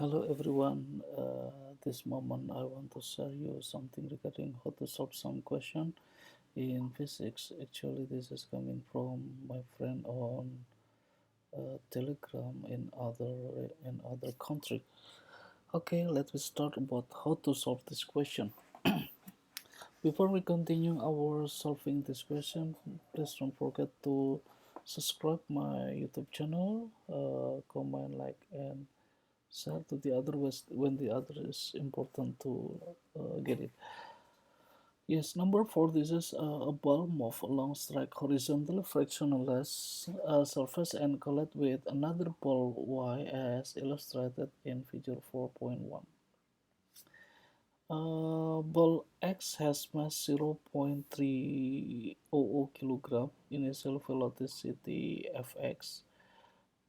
Hello everyone. This moment I want to share you something regarding how to solve some question in physics. Actually, this is coming from my friend on Telegram in other country. Okay, let's start about how to solve this question. Before we continue our solving this question, please don't forget to subscribe my YouTube channel, comment, like, and share to the other ways when the other is important to get it. Yes, number four. This is a ball move along strike horizontally frictionless surface and collide with another ball y as illustrated in figure 4.1. Ball X has mass 0.300 kilogram, initial velocity Fx,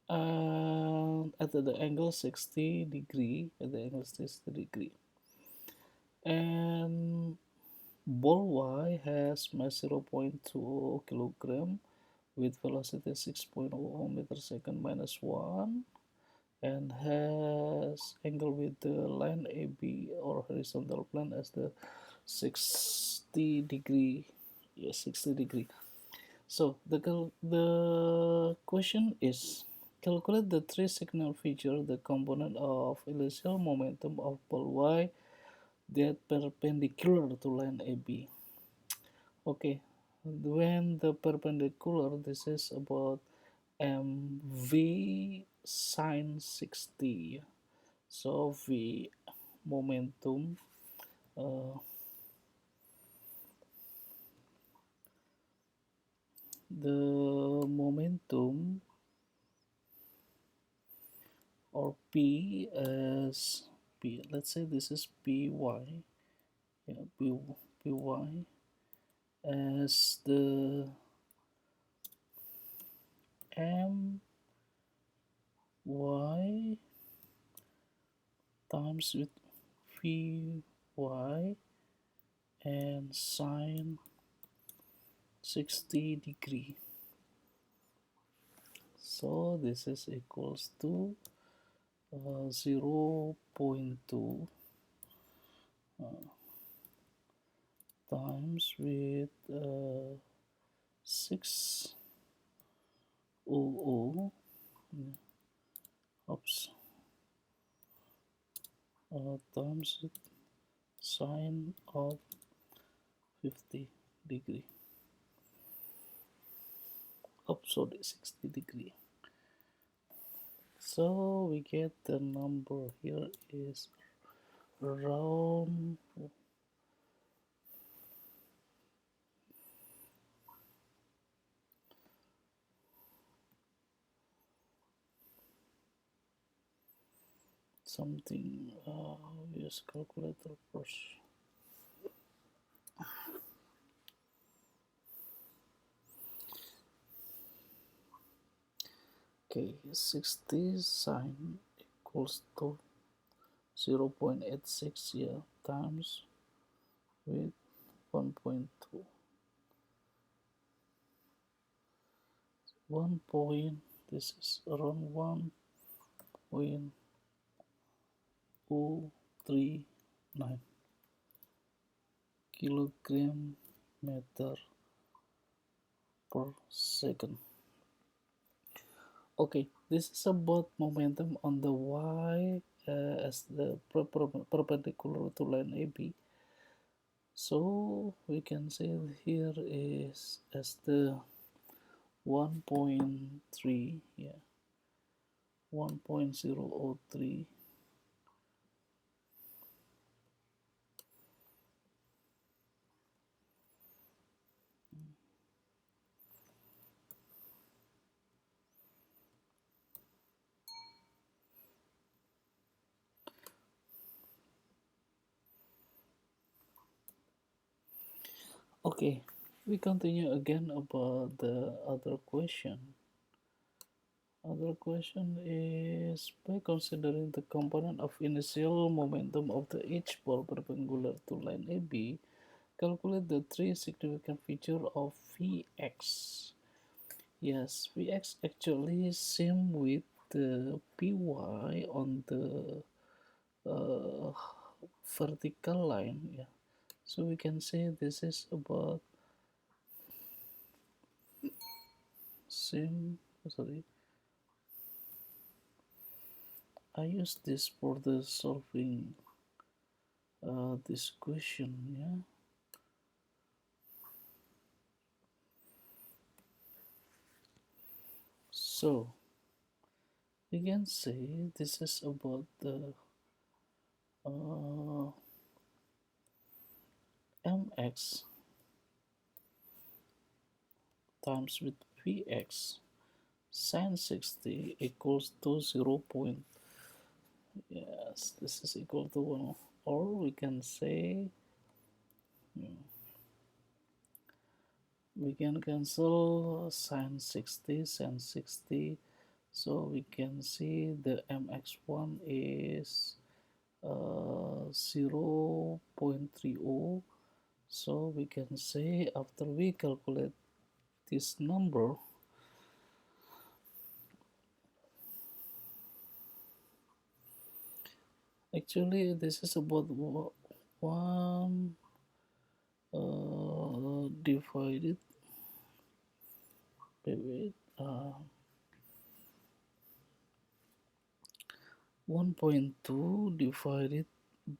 and at the angle 60 degree, and ball Y has mass 0.20 kilogram with velocity 6.00 meter second minus 1 and has angle with the line AB or horizontal plane as the 60 degree. Yes, 60 degree. So the question is, calculate the three signal feature, the component of initial momentum of ball Y that perpendicular to line AB. Okay, when the perpendicular, this is about mv sine 60. So v momentum, uh, the momentum or p as p. Let's say this is py. Yeah, py as the my times with vy and sine 60 degree. So this is equals to 0.2 times with 600, oops, times with sine of 50 degree. Sorry, 60 degree. So we get the number here is around something. Use calculator first. Okay, 60 sine equals to 0.86 here times with 1.2. 1 point, this is around 1.039 kilogram meter per second. Okay, this is about momentum on the y as the perpendicular to line AB. So we can say here is as the 1.3, yeah, 1.003. Okay, we continue again about the other question. Other question is, by considering the component of initial momentum of the each ball perpendicular to line AB, calculate the three significant features of Vx. Yes, Vx actually same with the Py on the uh, vertical line. Yeah, so we can say this is about same. Sorry, I use this for the solving this question. Yeah, so we can say this is about the uh, mx times with vx sine 60 equals to 0. Yes, this is equal to 1, or we can say we can cancel sine 60, so we can see the mx1 is 0.30. So we can say after we calculate this number, actually this is about 1 divided by 1.2 divided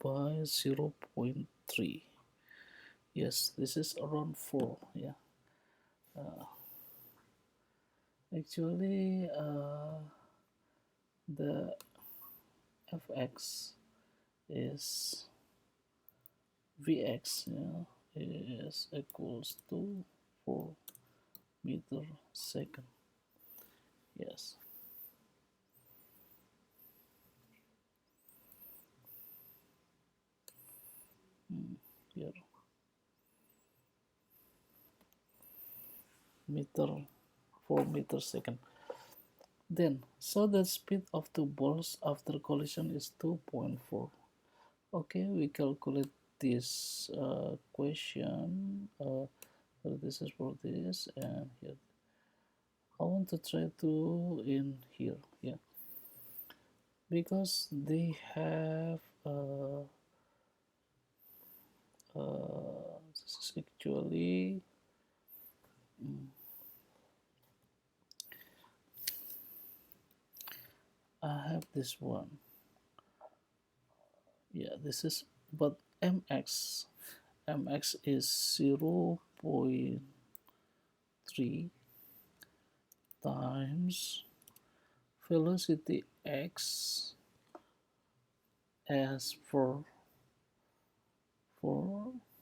by 0.3. Yes, this is around 4. Yeah, actually the fx is vx, yeah, is equals to 4 meter second. Yes. Here, meter 4 meter second. Then, so the speed of two balls after collision is 2.4. Okay, we calculate this question. So this is for this, and here I want to try to in here. Yeah, because they have this is actually I have this one. Yeah, this is, but mx is 0.3 times velocity x as for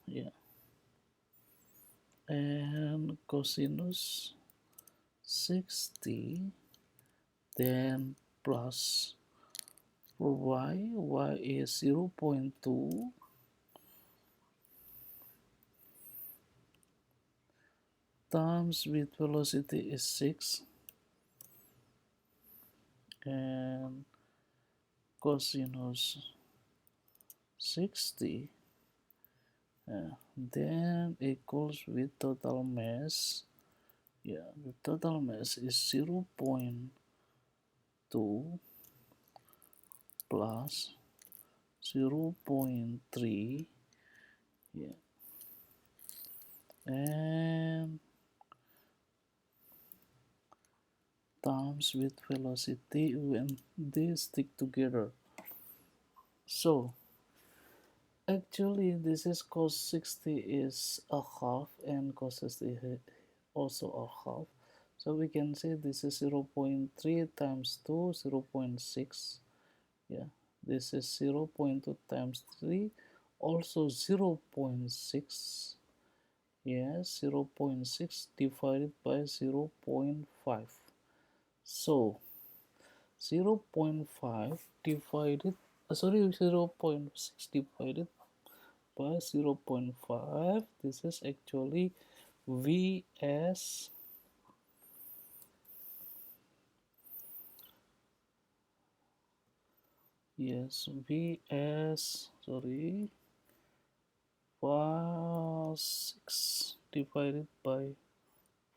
yeah, and cosinus 60, then plus for y is 0.2 times with velocity is 6, and cosinus 60, then equals with total mass. Yeah, the total mass is 0.2 plus 0.3. Yeah, and times with velocity when they stick together. So actually this is cos 60 is a half, and cos 60 is also a half. So we can say this is 0.3 times 2, 0.6. Yeah, this is 0.2 times 3, also 0.6. Yes, 0.6 divided by 0.5. So 0.5 divided, sorry, 0.6 divided by 0.5, this is actually Vs, yes, Vs, sorry, 6 divided by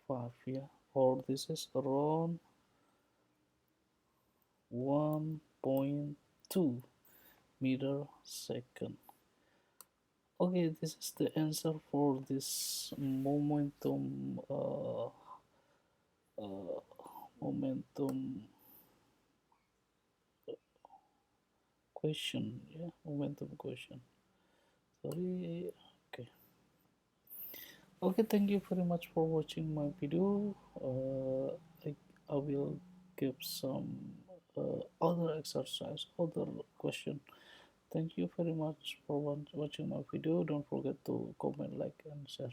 5, yeah, or this is around 1.2 meter second. Okay, this is the answer for this uh, momentum question. Yeah, momentum question. Sorry. Okay. Okay, thank you very much for watching my video. I will give some other exercise, other question. Thank you very much for watching my video. Don't forget to comment, like, and share.